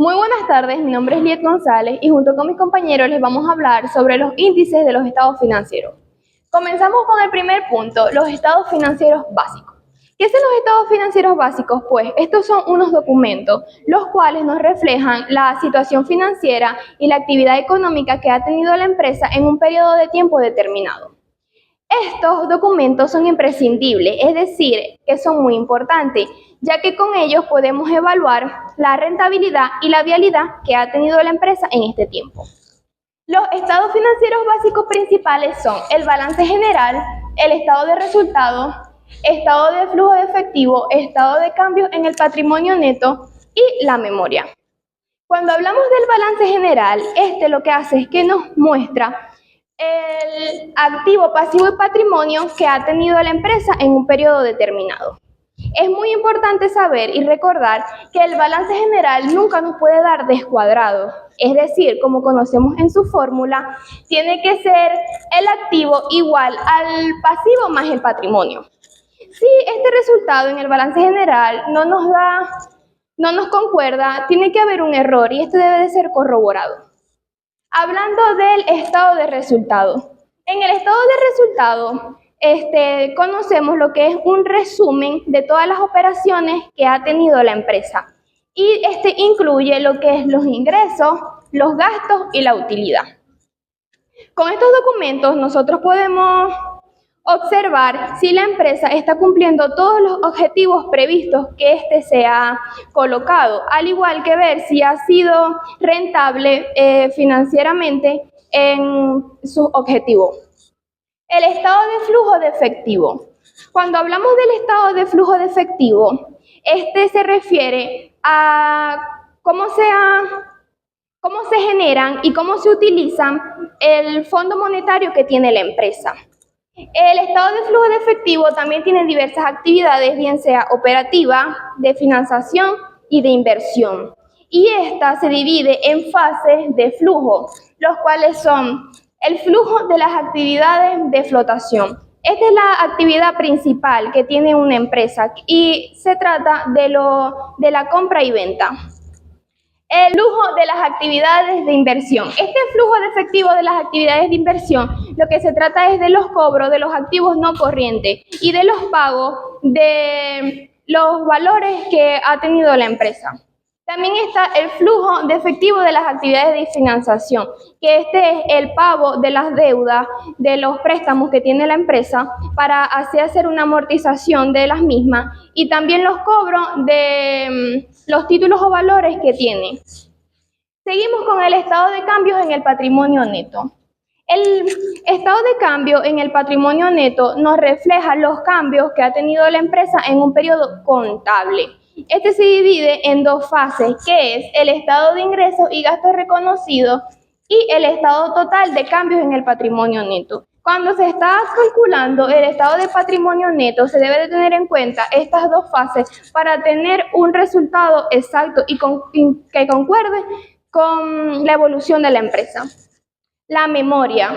Muy buenas tardes, mi nombre es Liet González y junto con mis compañeros les vamos a hablar sobre los índices de los estados financieros. Comenzamos con el primer punto, los estados financieros básicos. ¿Qué son los estados financieros básicos? Pues estos son unos documentos los cuales nos reflejan la situación financiera y la actividad económica que ha tenido la empresa en un periodo de tiempo determinado. Estos documentos son imprescindibles, es decir, que son muy importantes, ya que con ellos podemos evaluar la rentabilidad y la viabilidad que ha tenido la empresa en este tiempo. Los estados financieros básicos principales son el balance general, el estado de resultados, estado de flujo de efectivo, estado de cambios en el patrimonio neto y la memoria. Cuando hablamos del balance general, lo que hace es que nos muestra el activo, pasivo y patrimonio que ha tenido la empresa en un periodo determinado. Es muy importante saber y recordar que el balance general nunca nos puede dar descuadrado, es decir, como conocemos en su fórmula, tiene que ser el activo igual al pasivo más el patrimonio. Si este resultado en el balance general no nos concuerda, tiene que haber un error y este debe de ser corroborado. Hablando del estado de resultado. En el estado de resultado, conocemos lo que es un resumen de todas las operaciones que ha tenido la empresa. Y incluye lo que es los ingresos, los gastos y la utilidad. Con estos documentos nosotros podemos observar si la empresa está cumpliendo todos los objetivos previstos que se ha colocado, al igual que ver si ha sido rentable financieramente en sus objetivos. El estado de flujo de efectivo. Cuando hablamos del estado de flujo de efectivo, se refiere a cómo se generan y cómo se utilizan el fondo monetario que tiene la empresa. El estado de flujo de efectivo también tiene diversas actividades, bien sea operativa, de financiación y de inversión. Y esta se divide en fases de flujo, los cuales son el flujo de las actividades de flotación. Esta es la actividad principal que tiene una empresa y se trata de la compra y venta. El flujo de las actividades de inversión. Este flujo de efectivo de las actividades de inversión, lo que se trata es de los cobros de los activos no corrientes y de los pagos de los valores que ha tenido la empresa. También está el flujo de efectivo de las actividades de financiación, que es el pago de las deudas, de los préstamos que tiene la empresa para así hacer una amortización de las mismas y también los cobros de los títulos o valores que tiene. Seguimos con el estado de cambios en el patrimonio neto. El estado de cambio en el patrimonio neto nos refleja los cambios que ha tenido la empresa en un periodo contable. Se divide en dos fases, que es el estado de ingresos y gastos reconocidos y el estado total de cambios en el patrimonio neto. Cuando se está calculando el estado de patrimonio neto, se debe de tener en cuenta estas dos fases para tener un resultado exacto y que concuerde con la evolución de la empresa. La memoria.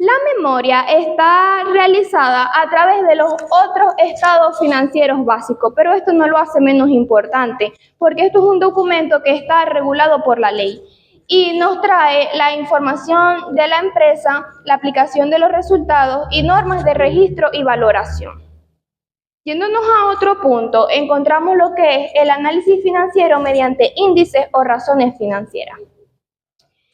La memoria está realizada a través de los otros estados financieros básicos, pero esto no lo hace menos importante, porque esto es un documento que está regulado por la ley y nos trae la información de la empresa, la aplicación de los resultados y normas de registro y valoración. Yéndonos a otro punto, encontramos lo que es el análisis financiero mediante índices o razones financieras.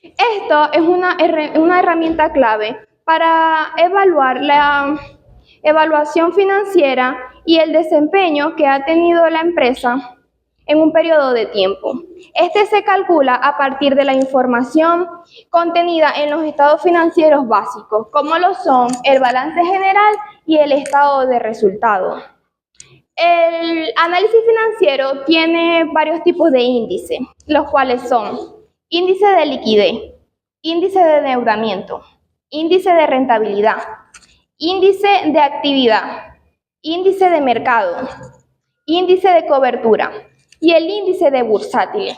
Esto es una herramienta clave para evaluar la evaluación financiera y el desempeño que ha tenido la empresa en un periodo de tiempo. Se calcula a partir de la información contenida en los estados financieros básicos, como lo son el balance general y el estado de resultados. El análisis financiero tiene varios tipos de índices, los cuales son índice de liquidez, índice de endeudamiento, índice de rentabilidad, índice de actividad, índice de mercado, índice de cobertura y el índice de bursátiles.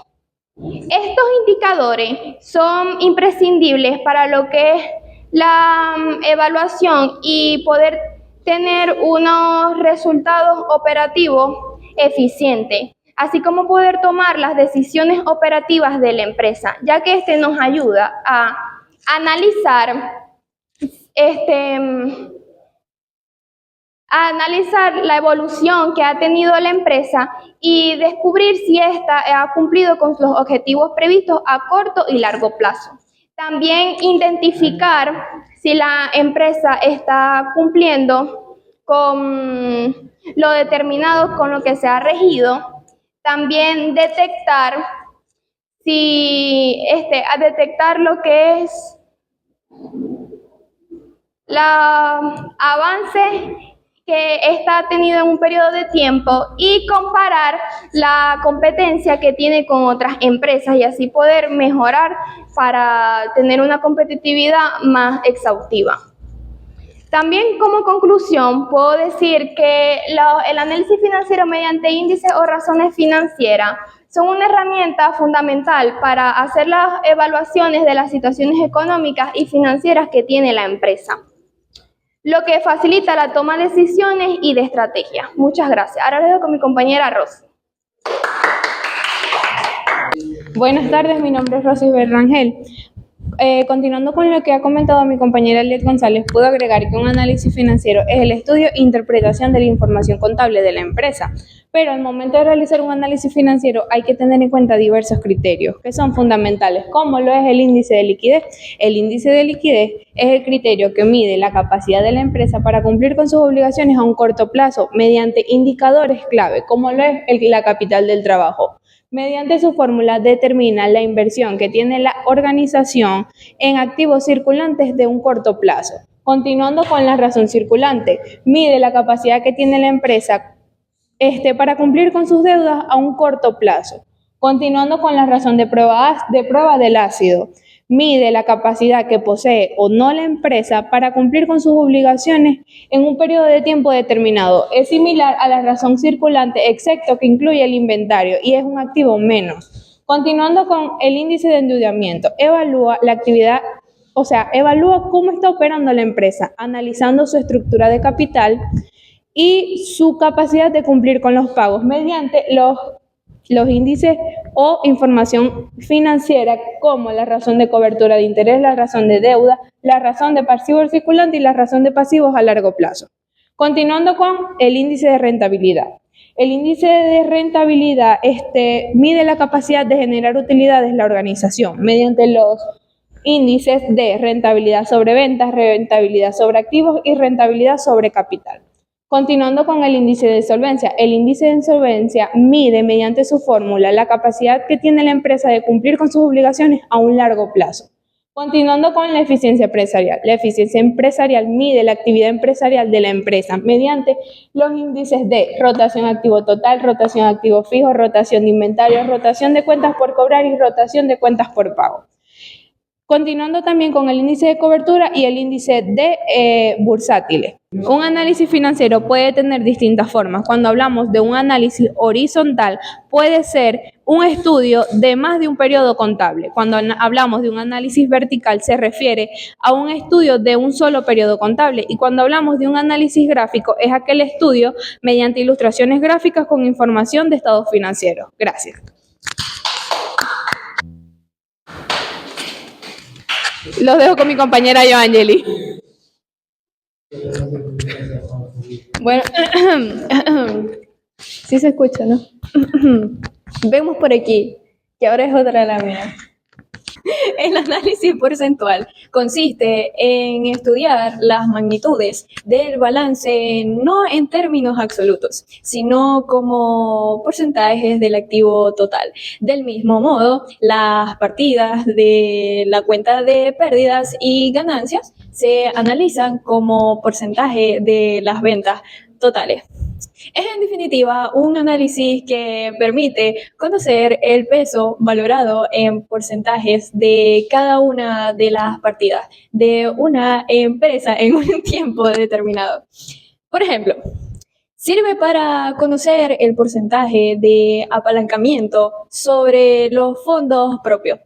Estos indicadores son imprescindibles para lo que es la evaluación y poder tener unos resultados operativos eficientes. así como poder tomar las decisiones operativas de la empresa, ya que este nos ayuda a analizar la evolución que ha tenido la empresa y descubrir si ésta ha cumplido con los objetivos previstos a corto y largo plazo. También identificar si la empresa está cumpliendo con lo determinado con lo que se ha regido. También detectar lo que es la avance que está tenido en un periodo de tiempo y comparar la competencia que tiene con otras empresas y así poder mejorar para tener una competitividad más exhaustiva. También como conclusión puedo decir que el análisis financiero mediante índices o razones financieras son una herramienta fundamental para hacer las evaluaciones de las situaciones económicas y financieras que tiene la empresa, lo que facilita la toma de decisiones y de estrategias. Muchas gracias. Ahora les doy con mi compañera Rosy. Buenas tardes, mi nombre es Rosy Berrangel. Continuando con lo que ha comentado mi compañera Eliet González, puedo agregar que un análisis financiero es el estudio e interpretación de la información contable de la empresa. Pero al momento de realizar un análisis financiero hay que tener en cuenta diversos criterios que son fundamentales, como lo es el índice de liquidez. El índice de liquidez es el criterio que mide la capacidad de la empresa para cumplir con sus obligaciones a un corto plazo mediante indicadores clave, como lo es la capital del trabajo. Mediante su fórmula determina la inversión que tiene la organización en activos circulantes de un corto plazo. Continuando con la razón circulante, mide la capacidad que tiene la empresa para cumplir con sus deudas a un corto plazo. Continuando con la razón de prueba del ácido, mide la capacidad que posee o no la empresa para cumplir con sus obligaciones en un periodo de tiempo determinado. Es similar a la razón circulante, excepto que incluye el inventario y es un activo menos. Continuando con el índice de endeudamiento, evalúa cómo está operando la empresa, analizando su estructura de capital y su capacidad de cumplir con los pagos mediante los índices o información financiera como la razón de cobertura de interés, la razón de deuda, la razón de pasivos circulantes y la razón de pasivos a largo plazo. Continuando con el índice de rentabilidad. El índice de rentabilidad mide la capacidad de generar utilidades en la organización mediante los índices de rentabilidad sobre ventas, rentabilidad sobre activos y rentabilidad sobre capital. Continuando con el índice de solvencia. El índice de solvencia mide mediante su fórmula la capacidad que tiene la empresa de cumplir con sus obligaciones a un largo plazo. Continuando con la eficiencia empresarial. La eficiencia empresarial mide la actividad empresarial de la empresa mediante los índices de rotación activo total, rotación activo fijo, rotación de inventario, rotación de cuentas por cobrar y rotación de cuentas por pago. Continuando también con el índice de cobertura y el índice de bursátiles. Un análisis financiero puede tener distintas formas. Cuando hablamos de un análisis horizontal, puede ser un estudio de más de un periodo contable. Cuando hablamos de un análisis vertical, se refiere a un estudio de un solo periodo contable. Y cuando hablamos de un análisis gráfico, es aquel estudio mediante ilustraciones gráficas con información de estados financieros. Gracias. Los dejo con mi compañera Joangeli. Bueno, sí se escucha, ¿no? Vemos por aquí, que ahora es otra lámina. El análisis porcentual consiste en estudiar las magnitudes del balance no en términos absolutos, sino como porcentajes del activo total. Del mismo modo, las partidas de la cuenta de pérdidas y ganancias se analizan como porcentaje de las ventas totales. Es en definitiva un análisis que permite conocer el peso valorado en porcentajes de cada una de las partidas de una empresa en un tiempo determinado. Por ejemplo, sirve para conocer el porcentaje de apalancamiento sobre los fondos propios.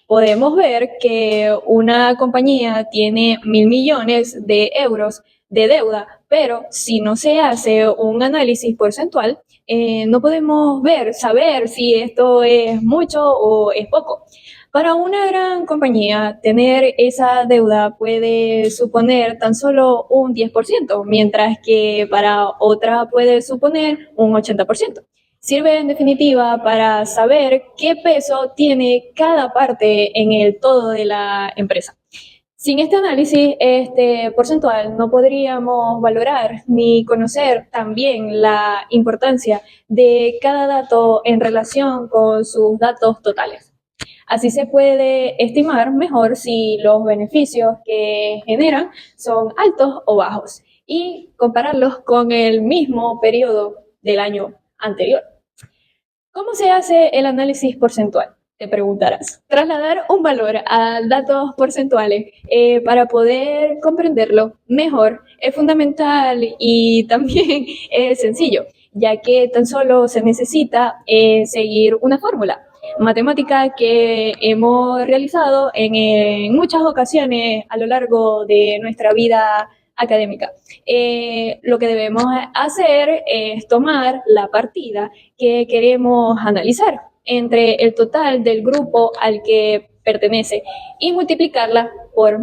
Podemos ver que una compañía tiene 1.000 millones de euros de deuda, pero si no se hace un análisis porcentual, no podemos saber si esto es mucho o es poco. Para una gran compañía, tener esa deuda puede suponer tan solo un 10%, mientras que para otra puede suponer un 80%. Sirve en definitiva para saber qué peso tiene cada parte en el todo de la empresa. Sin este análisis porcentual no podríamos valorar ni conocer también la importancia de cada dato en relación con sus datos totales. Así se puede estimar mejor si los beneficios que generan son altos o bajos y compararlos con el mismo periodo del año anterior. ¿Cómo se hace el análisis porcentual? Te preguntarás. Trasladar un valor a datos porcentuales para poder comprenderlo mejor es fundamental y también es sencillo, ya que tan solo se necesita seguir una fórmula matemática que hemos realizado en muchas ocasiones a lo largo de nuestra vida académica. Lo que debemos hacer es tomar la partida que queremos analizar entre el total del grupo al que pertenece y multiplicarla por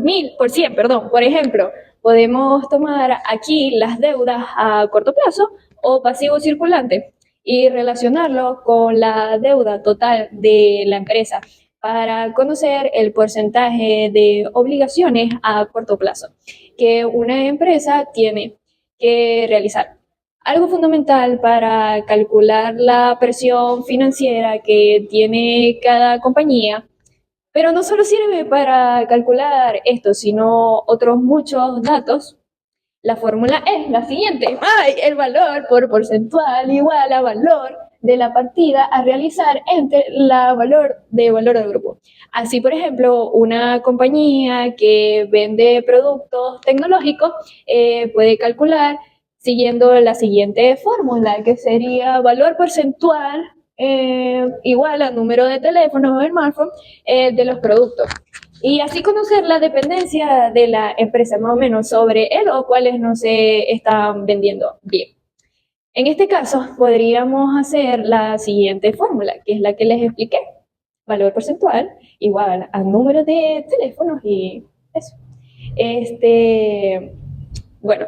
100, perdón. Por ejemplo, podemos tomar aquí las deudas a corto plazo o pasivo circulante y relacionarlo con la deuda total de la empresa para conocer el porcentaje de obligaciones a corto plazo que una empresa tiene que realizar. Algo fundamental para calcular la presión financiera que tiene cada compañía, pero no solo sirve para calcular esto, sino otros muchos datos. La fórmula es la siguiente. El valor por porcentual igual a valor de la partida a realizar entre la valor del grupo. Así, por ejemplo, una compañía que vende productos tecnológicos puede calcular siguiendo la siguiente fórmula, que sería valor porcentual igual a número de teléfono o smartphone de los productos. Y así conocer la dependencia de la empresa más o menos sobre él o cuáles no se están vendiendo bien. En este caso, podríamos hacer la siguiente fórmula, que es la que les expliqué. Valor porcentual igual a número de teléfonos y eso. Bueno,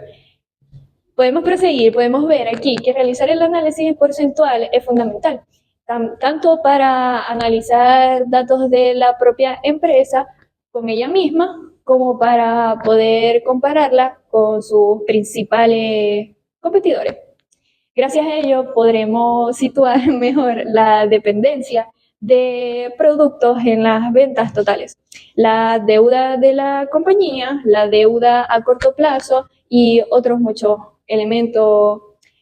podemos proseguir, podemos ver aquí que realizar el análisis porcentual es fundamental, tanto para analizar datos de la propia empresa con ella misma, como para poder compararla con sus principales competidores. Gracias a ello podremos situar mejor la dependencia de productos en las ventas totales, la deuda de la compañía, la deuda a corto plazo y otros muchos elementos,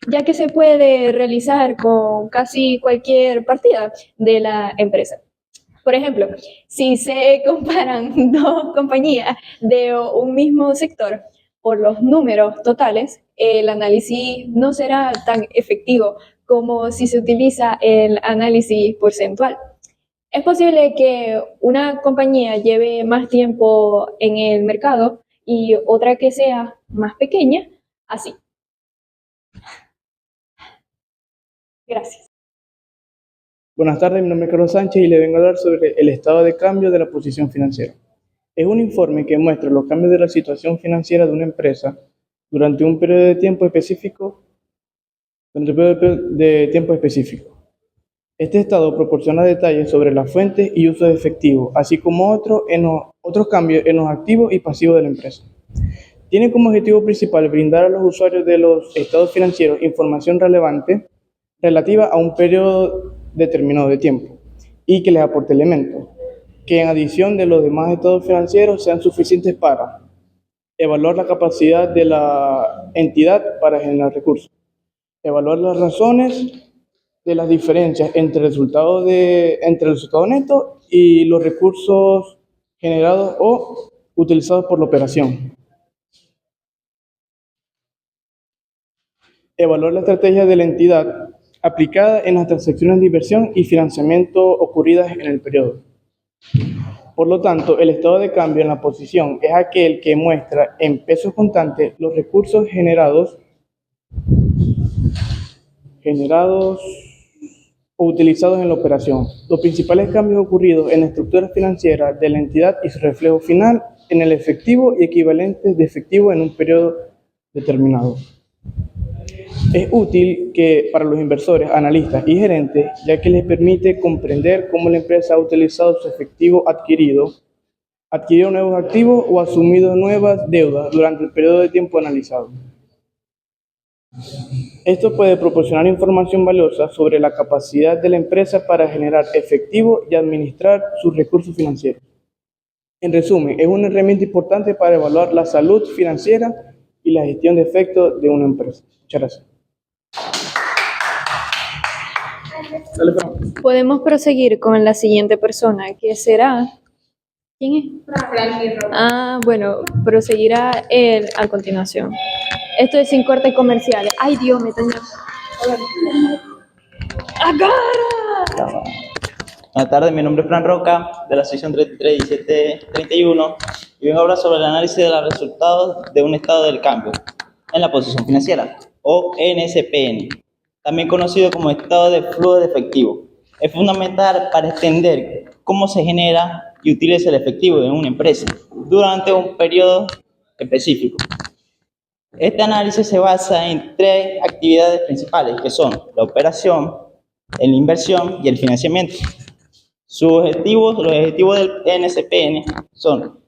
ya que se puede realizar con casi cualquier partida de la empresa. Por ejemplo, si se comparan dos compañías de un mismo sector por los números totales, el análisis no será tan efectivo como si se utiliza el análisis porcentual. Es posible que una compañía lleve más tiempo en el mercado y otra que sea más pequeña, así. Gracias. Buenas tardes, mi nombre es Carlos Sánchez y le vengo a hablar sobre el estado de cambio de la posición financiera. Es un informe que muestra los cambios de la situación financiera de una empresa durante un periodo de tiempo específico. Este estado proporciona detalles sobre las fuentes y usos de efectivo, así como otros cambios en los activos y pasivos de la empresa. Tiene como objetivo principal brindar a los usuarios de los estados financieros información relevante relativa a un periodo determinado de tiempo y que les aporte elementos que en adición de los demás estados financieros sean suficientes para evaluar la capacidad de la entidad para generar recursos, evaluar las razones de las diferencias entre el resultado neto y los recursos generados o utilizados por la operación, evaluar la estrategia de la entidad aplicada en las transacciones de inversión y financiamiento ocurridas en el periodo. Por lo tanto, el estado de cambio en la posición es aquel que muestra en pesos constantes los recursos generados generados o utilizados en la operación. Los principales cambios ocurridos en la estructura financiera de la entidad y su reflejo final en el efectivo y equivalentes de efectivo en un periodo determinado. Es útil para los inversores, analistas y gerentes, ya que les permite comprender cómo la empresa ha utilizado su efectivo adquirido nuevos activos o asumido nuevas deudas durante el periodo de tiempo analizado. Esto puede proporcionar información valiosa sobre la capacidad de la empresa para generar efectivo y administrar sus recursos financieros. En resumen, es una herramienta importante para evaluar la salud financiera y la gestión de efectos de una empresa. Muchas gracias. Dale, Fran. Podemos proseguir con la siguiente persona, que será... ¿Quién es? Bueno, proseguirá él a continuación. Esto es sin cortes comerciales. Ay, Dios, me están... ¡Agarra! Buenas tardes, mi nombre es Fran Roca, de la sección 331731, y vengo a hablar sobre el análisis de los resultados de un estado del cambio en la posición financiera, o NSPN, también conocido como estado de flujo de efectivo. Es fundamental para entender cómo se genera y utiliza el efectivo en una empresa durante un periodo específico. Este análisis se basa en tres actividades principales, que son la operación, la inversión y el financiamiento. Los objetivos del NSPN son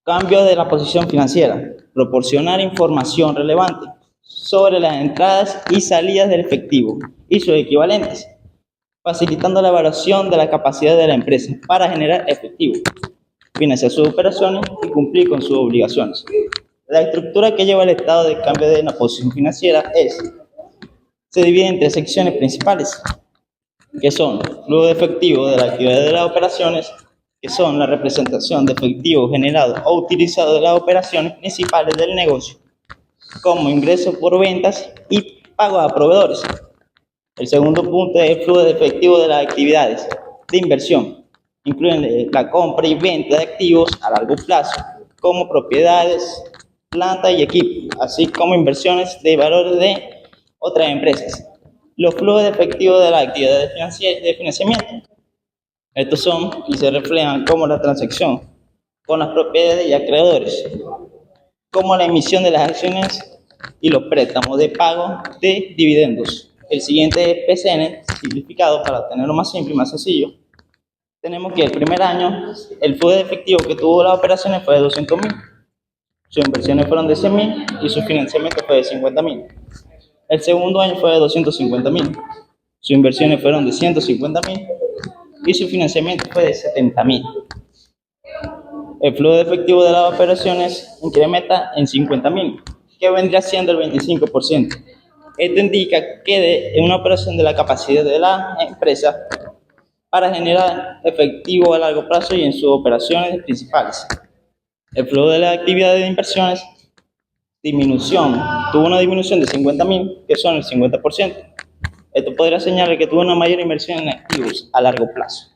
cambios de la posición financiera, proporcionar información relevante sobre las entradas y salidas del efectivo y sus equivalentes, facilitando la evaluación de la capacidad de la empresa para generar efectivo, financiar sus operaciones y cumplir con sus obligaciones. La estructura que lleva el estado de cambio de la posición financiera se divide en tres secciones principales, que son flujo de efectivo de la actividad de las operaciones, que son la representación de efectivo generado o utilizado de las operaciones principales del negocio, como ingresos por ventas y pago a proveedores. El segundo punto es el flujo de efectivo de las actividades de inversión. Incluyen la compra y venta de activos a largo plazo, como propiedades, planta y equipo, así como inversiones de valores de otras empresas. Los flujos de efectivo de las actividades de financiamiento. Estos son y se reflejan como la transacción con las propiedades y acreedores, como la emisión de las acciones y los préstamos de pago de dividendos. El siguiente es PCN, simplificado para tenerlo más simple y más sencillo. Tenemos que el primer año, el flujo de efectivo que tuvo las operaciones fue de 200.000. Sus inversiones fueron de 100.000 y su financiamiento fue de 50.000. El segundo año fue de 250.000. Sus inversiones fueron de 150.000 y su financiamiento fue de 70.000. El flujo de efectivo de las operaciones incrementa en 50.000, que vendría siendo el 25%. Esto indica que en una operación de la capacidad de la empresa para generar efectivo a largo plazo y en sus operaciones principales. El flujo de las actividades de inversiones, tuvo una disminución de 50.000, que son el 50%. Esto podría señalar que tuvo una mayor inversión en activos a largo plazo,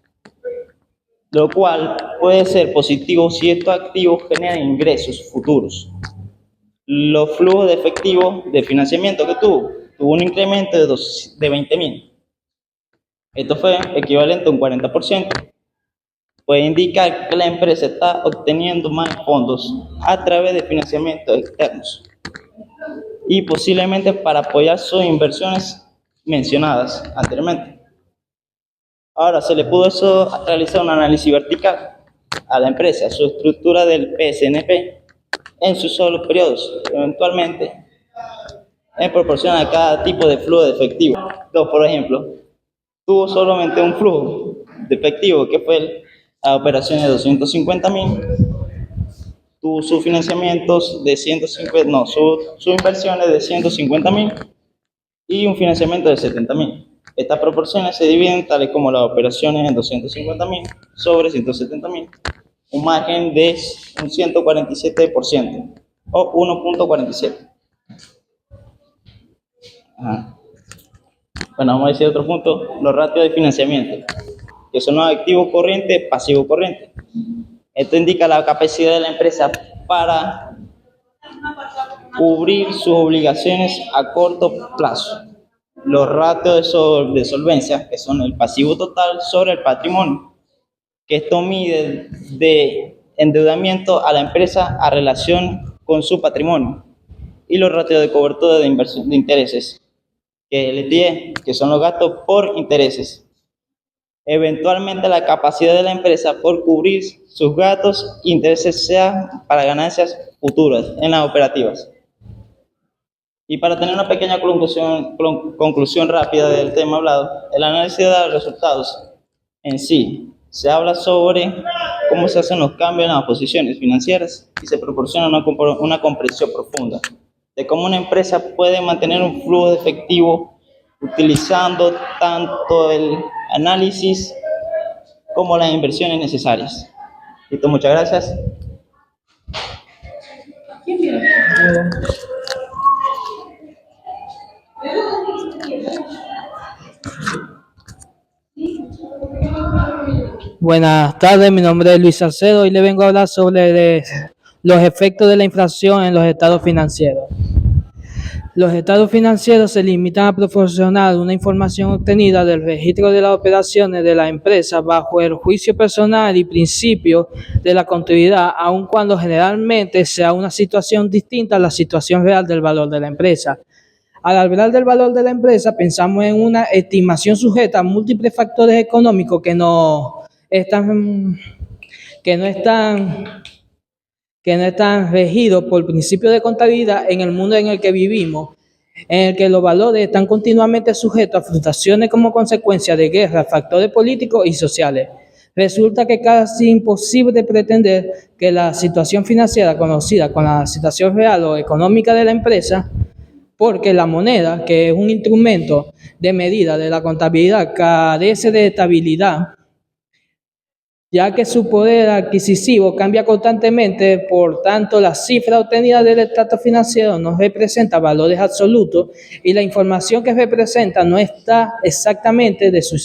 lo cual puede ser positivo si estos activos generan ingresos futuros. Los flujos de efectivo de financiamiento que tuvo un incremento de 20.000. Esto fue equivalente a un 40%. Puede indicar que la empresa está obteniendo más fondos a través de financiamientos externos y posiblemente para apoyar sus inversiones mencionadas anteriormente. Ahora, se le pudo realizar un análisis vertical a la empresa, su estructura del PSNP en sus solos periodos, eventualmente en proporción a cada tipo de flujo de efectivo. Entonces, por ejemplo, tuvo solamente un flujo de efectivo que fue a operaciones de 250.000, tuvo sus financiamientos de 150, sus inversiones de 150.000 y un financiamiento de 70.000. Estas proporciones se dividen tales como las operaciones en 250.000 sobre 170.000, un margen de un 147% o 1.47. Bueno, vamos a decir otro punto, los ratios de financiamiento, que son los activos corrientes, pasivos corrientes. Esto indica la capacidad de la empresa para cubrir sus obligaciones a corto plazo los ratios de solvencia, que son el pasivo total sobre el patrimonio, que esto mide de endeudamiento a la empresa a relación con su patrimonio, y los ratios de cobertura de inversión de intereses, que es el LTIE, que son los gastos por intereses. Eventualmente la capacidad de la empresa por cubrir sus gastos e intereses sea para ganancias futuras en las operativas. Y para tener una pequeña conclusión rápida del tema hablado, el análisis de los resultados en sí se habla sobre cómo se hacen los cambios en las posiciones financieras y se proporciona una comprensión profunda de cómo una empresa puede mantener un flujo de efectivo utilizando tanto el análisis como las inversiones necesarias. Listo, muchas gracias. Buenas tardes, mi nombre es Luis Salcedo y le vengo a hablar sobre los efectos de la inflación en los estados financieros. Los estados financieros se limitan a proporcionar una información obtenida del registro de las operaciones de la empresa bajo el juicio personal y principio de la contabilidad, aun cuando generalmente sea una situación distinta a la situación real del valor de la empresa. Al hablar del valor de la empresa, pensamos en una estimación sujeta a múltiples factores económicos que no están regidos por principios de contabilidad en el mundo en el que vivimos, en el que los valores están continuamente sujetos a fluctuaciones como consecuencia de guerras, factores políticos y sociales. Resulta que casi imposible pretender que la situación financiera conocida con la situación real o económica de la empresa, porque la moneda, que es un instrumento de medida de la contabilidad, carece de estabilidad, ya que su poder adquisitivo cambia constantemente. Por tanto, la cifra obtenida del estatus financiero no representa valores absolutos y la información que representa no está exactamente de su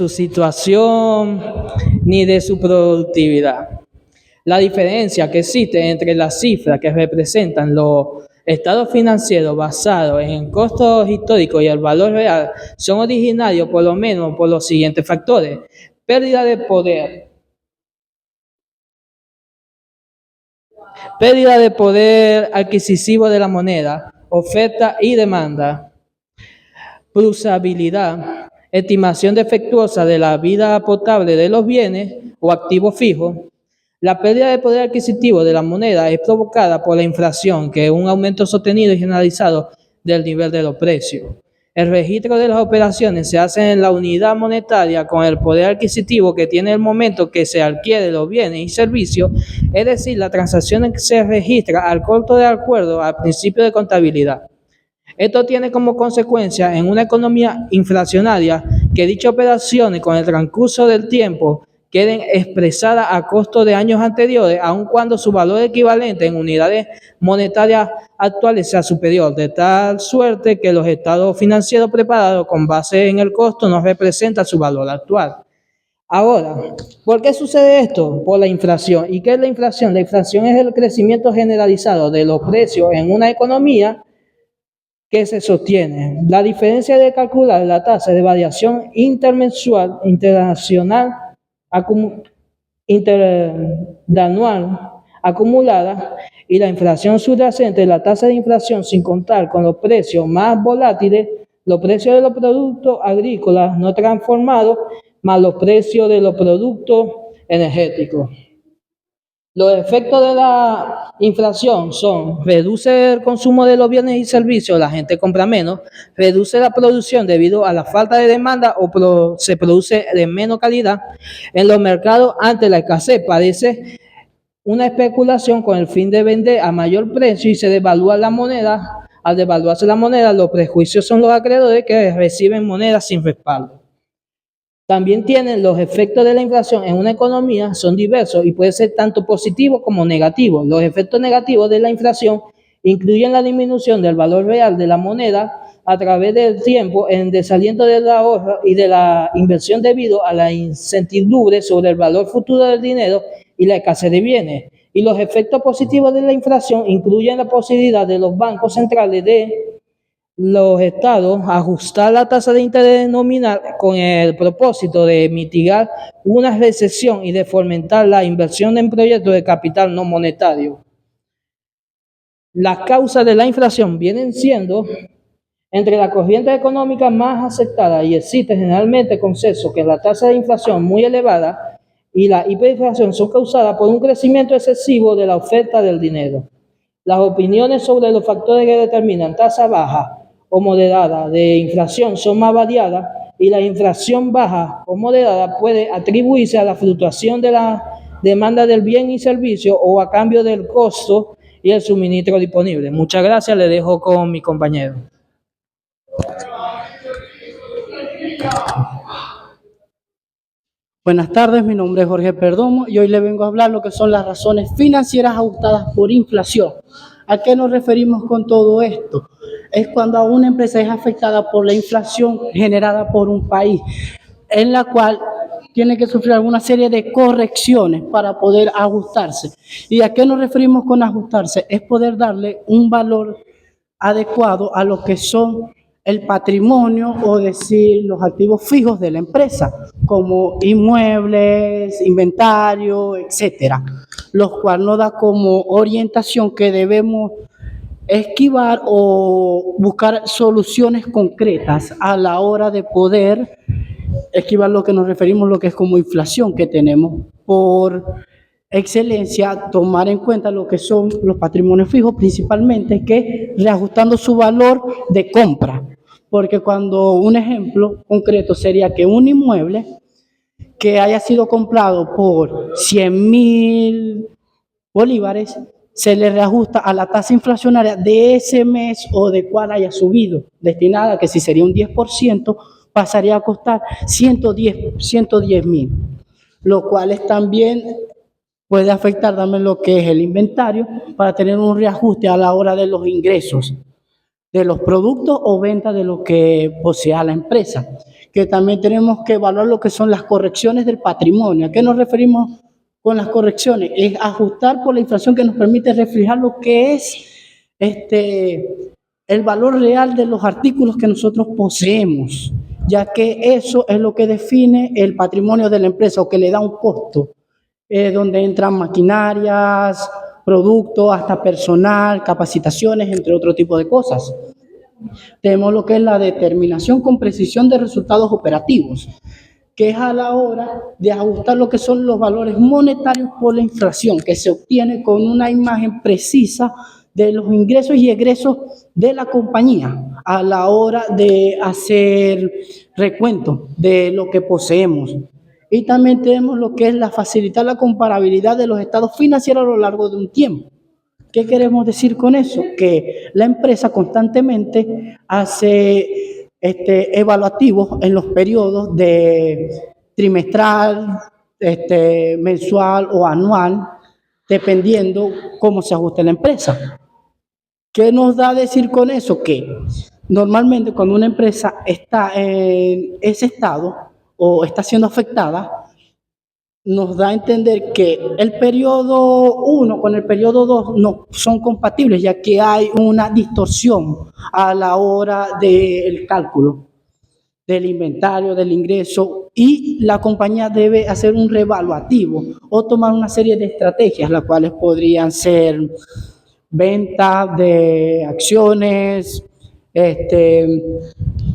situación ni de su productividad. La diferencia que existe entre las cifras que representan los estados financieros basados en costos históricos y el valor real son originarios por lo menos por los siguientes factores: pérdida de poder adquisitivo de la moneda, oferta y demanda, plusvalía, estimación defectuosa de la vida potable de los bienes o activos fijos. La pérdida de poder adquisitivo de la moneda es provocada por la inflación, que es un aumento sostenido y generalizado del nivel de los precios. El registro de las operaciones se hace en la unidad monetaria con el poder adquisitivo que tiene el momento que se adquiere los bienes y servicios, es decir, la transacción que se registra al corto de acuerdo al principio de contabilidad. Esto tiene como consecuencia en una economía inflacionaria que dichas operaciones con el transcurso del tiempo queden expresadas a costo de años anteriores, aun cuando su valor equivalente en unidades monetarias actuales sea superior, de tal suerte que los estados financieros preparados con base en el costo no representan su valor actual. Ahora, ¿por qué sucede esto? Por la inflación. ¿Y qué es la inflación? La inflación es el crecimiento generalizado de los precios en una economía que se sostiene. La diferencia de calcular la tasa de variación intermensual, interanual acumulada y la inflación subyacente, la tasa de inflación sin contar con los precios más volátiles, los precios de los productos agrícolas no transformados, más los precios de los productos energéticos. Los efectos de la inflación son: reduce el consumo de los bienes y servicios, la gente compra menos; reduce la producción debido a la falta de demanda o se produce de menos calidad en los mercados ante la escasez; padece una especulación con el fin de vender a mayor precio y se devalúa la moneda. Al devaluarse la moneda, los prejuicios son los acreedores que reciben monedas sin respaldo. También tienen los efectos de la inflación en una economía, son diversos y pueden ser tanto positivos como negativos. Los efectos negativos de la inflación incluyen la disminución del valor real de la moneda a través del tiempo, en desaliento del ahorro y de la inversión debido a la incertidumbre sobre el valor futuro del dinero y la escasez de bienes, y los efectos positivos de la inflación incluyen la posibilidad de los bancos centrales de los estados ajustar la tasa de interés nominal con el propósito de mitigar una recesión y de fomentar la inversión en proyectos de capital no monetario. Las causas de la inflación vienen siendo entre las corrientes económicas más aceptadas y existe generalmente consenso que la tasa de inflación muy elevada y la hiperinflación son causadas por un crecimiento excesivo de la oferta del dinero. Las opiniones sobre los factores que determinan tasa baja o moderada de inflación son más variadas y la inflación baja o moderada puede atribuirse a la fluctuación de la demanda del bien y servicio o a cambio del costo y el suministro disponible. Muchas gracias, le dejo con mi compañero. Buenas tardes, mi nombre es Jorge Perdomo y hoy le vengo a hablar lo que son las razones financieras ajustadas por inflación. ¿A qué nos referimos con todo esto? Es cuando una empresa es afectada por la inflación generada por un país, en la cual tiene que sufrir alguna serie de correcciones para poder ajustarse. ¿Y a qué nos referimos con ajustarse? Es poder darle un valor adecuado a lo que son el patrimonio o decir los activos fijos de la empresa, como inmuebles, inventario, etcétera, los cuales nos da como orientación que debemos esquivar o buscar soluciones concretas a la hora de poder esquivar lo que nos referimos, lo que es como inflación que tenemos por excelencia, tomar en cuenta lo que son los patrimonios fijos, principalmente que reajustando su valor de compra. Porque cuando un ejemplo concreto sería que un inmueble que haya sido comprado por 100,000 bolívares, se le reajusta a la tasa inflacionaria de ese mes o de cuál haya subido, destinada a que si sería un 10%, pasaría a costar 110,000, lo cual también puede afectar también lo que es el inventario para tener un reajuste a la hora de los ingresos de los productos o venta de lo que posea la empresa. Que también tenemos que evaluar lo que son las correcciones del patrimonio. ¿A qué nos referimos con las correcciones? Es ajustar por la inflación que nos permite reflejar lo que es el valor real de los artículos que nosotros poseemos, ya que eso es lo que define el patrimonio de la empresa o que le da un costo, donde entran maquinarias, productos, hasta personal, capacitaciones, entre otro tipo de cosas. Tenemos lo que es la determinación con precisión de resultados operativos, que es a la hora de ajustar lo que son los valores monetarios por la inflación, que se obtiene con una imagen precisa de los ingresos y egresos de la compañía a la hora de hacer recuento de lo que poseemos. Y también tenemos lo que es facilitar la comparabilidad de los estados financieros a lo largo de un tiempo. ¿Qué queremos decir con eso? Que la empresa constantemente hace evaluativos en los periodos de trimestral, mensual o anual, dependiendo cómo se ajuste la empresa. ¿Qué nos da a decir con eso? Que normalmente cuando una empresa está en ese estado o está siendo afectada, nos da a entender que el periodo 1 con el periodo 2 no son compatibles, ya que hay una distorsión a la hora del cálculo del inventario, del ingreso, y la compañía debe hacer un reevaluativo o tomar una serie de estrategias, las cuales podrían ser venta de acciones,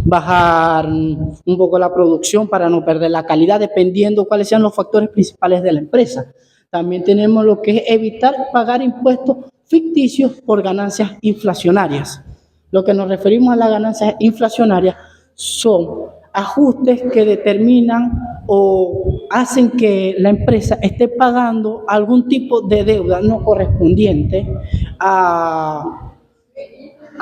bajar un poco la producción para no perder la calidad, dependiendo cuáles sean los factores principales de la empresa. También tenemos lo que es evitar pagar impuestos ficticios por ganancias inflacionarias. Lo que nos referimos a las ganancias inflacionarias son ajustes que determinan o hacen que la empresa esté pagando algún tipo de deuda no correspondiente a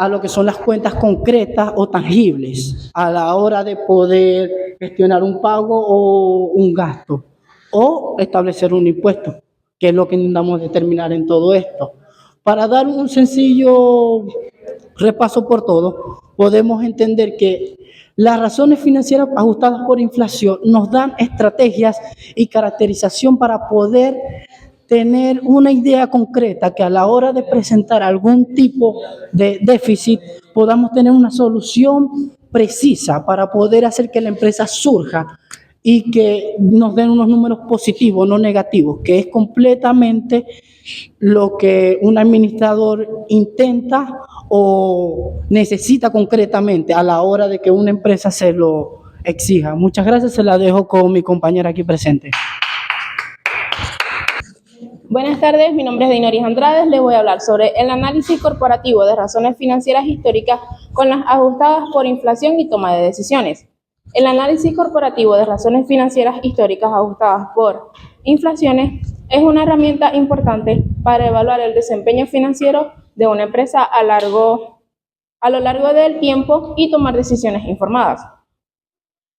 lo que son las cuentas concretas o tangibles a la hora de poder gestionar un pago o un gasto o establecer un impuesto, que es lo que intentamos determinar en todo esto. Para dar un sencillo repaso por todo, podemos entender que las razones financieras ajustadas por inflación nos dan estrategias y caracterización para poder tener una idea concreta que a la hora de presentar algún tipo de déficit podamos tener una solución precisa para poder hacer que la empresa surja y que nos den unos números positivos, no negativos, que es completamente lo que un administrador intenta o necesita concretamente a la hora de que una empresa se lo exija. Muchas gracias, se la dejo con mi compañera aquí presente. Buenas tardes, mi nombre es Deinoris Andrades, les voy a hablar sobre el análisis corporativo de razones financieras históricas con las ajustadas por inflación y toma de decisiones. El análisis corporativo de razones financieras históricas ajustadas por inflaciones es una herramienta importante para evaluar el desempeño financiero de una empresa a lo largo del tiempo y tomar decisiones informadas.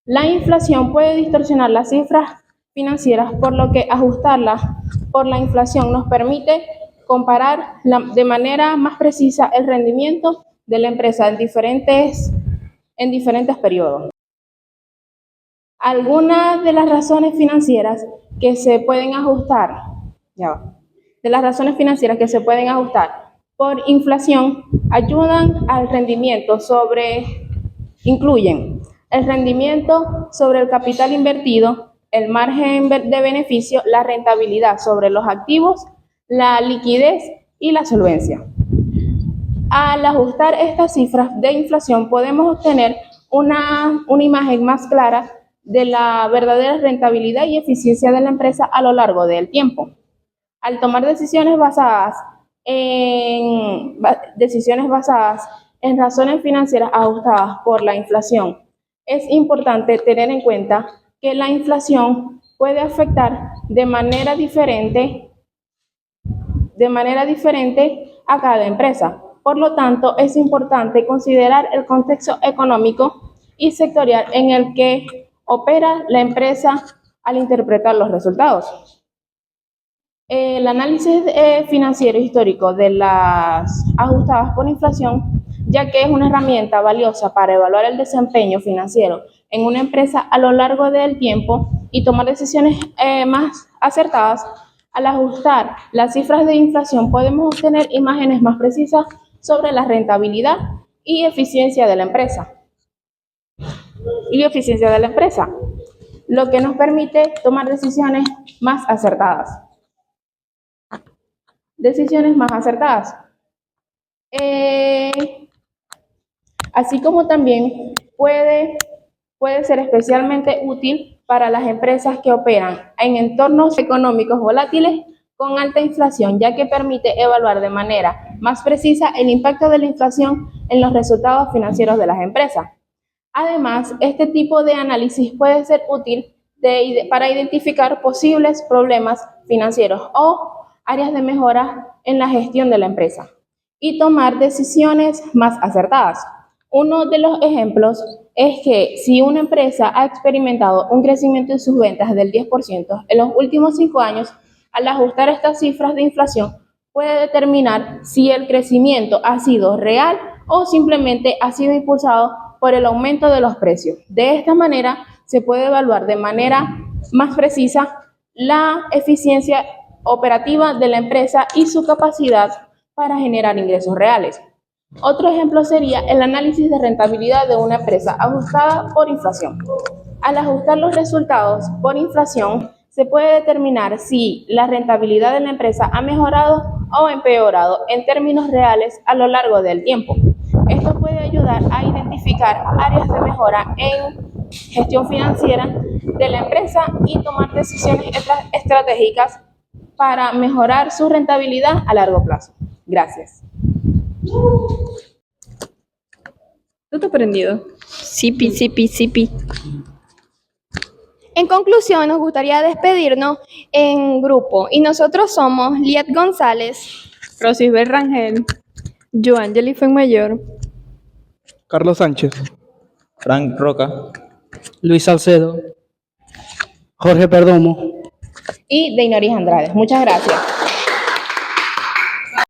La inflación puede distorsionar las cifras financieras, por lo que ajustarlas por la inflación nos permite comparar de manera más precisa el rendimiento de la empresa en diferentes periodos. Algunas de las razones financieras que se pueden ajustar, por inflación ayudan al rendimiento incluyen el rendimiento sobre el capital invertido, el margen de beneficio, la rentabilidad sobre los activos, la liquidez y la solvencia. Al ajustar estas cifras de inflación podemos obtener una imagen más clara de la verdadera rentabilidad y eficiencia de la empresa a lo largo del tiempo. Al tomar decisiones basadas en razones financieras ajustadas por la inflación, es importante tener en cuenta que la inflación puede afectar de manera diferente a cada empresa. Por lo tanto, es importante considerar el contexto económico y sectorial en el que opera la empresa al interpretar los resultados. El análisis financiero histórico de las ajustadas por inflación, ya que es una herramienta valiosa para evaluar el desempeño financiero en una empresa a lo largo del tiempo y tomar decisiones más acertadas. Al ajustar las cifras de inflación podemos obtener imágenes más precisas sobre la rentabilidad y eficiencia de la empresa. Lo que nos permite tomar decisiones más acertadas. Así como también puede ser especialmente útil para las empresas que operan en entornos económicos volátiles con alta inflación, ya que permite evaluar de manera más precisa el impacto de la inflación en los resultados financieros de las empresas. Además, este tipo de análisis puede ser útil para identificar posibles problemas financieros o áreas de mejora en la gestión de la empresa y tomar decisiones más acertadas. Uno de los ejemplos es que si una empresa ha experimentado un crecimiento en sus ventas del 10% en los últimos 5 años, al ajustar estas cifras de inflación, puede determinar si el crecimiento ha sido real o simplemente ha sido impulsado por el aumento de los precios. De esta manera, se puede evaluar de manera más precisa la eficiencia operativa de la empresa y su capacidad para generar ingresos reales. Otro ejemplo sería el análisis de rentabilidad de una empresa ajustada por inflación. Al ajustar los resultados por inflación, se puede determinar si la rentabilidad de la empresa ha mejorado o empeorado en términos reales a lo largo del tiempo. Esto puede ayudar a identificar áreas de mejora en gestión financiera de la empresa y tomar decisiones estratégicas para mejorar su rentabilidad a largo plazo. Gracias. ¿Tú te has aprendido? Sipi. En conclusión, nos gustaría despedirnos en grupo y nosotros somos Liet González, Rosibel Rangel, Joangeli Fuenmayor, Carlos Sánchez. Frank Roca. Luis Salcedo. Jorge Perdomo. y Deinoris Andrade. Muchas gracias.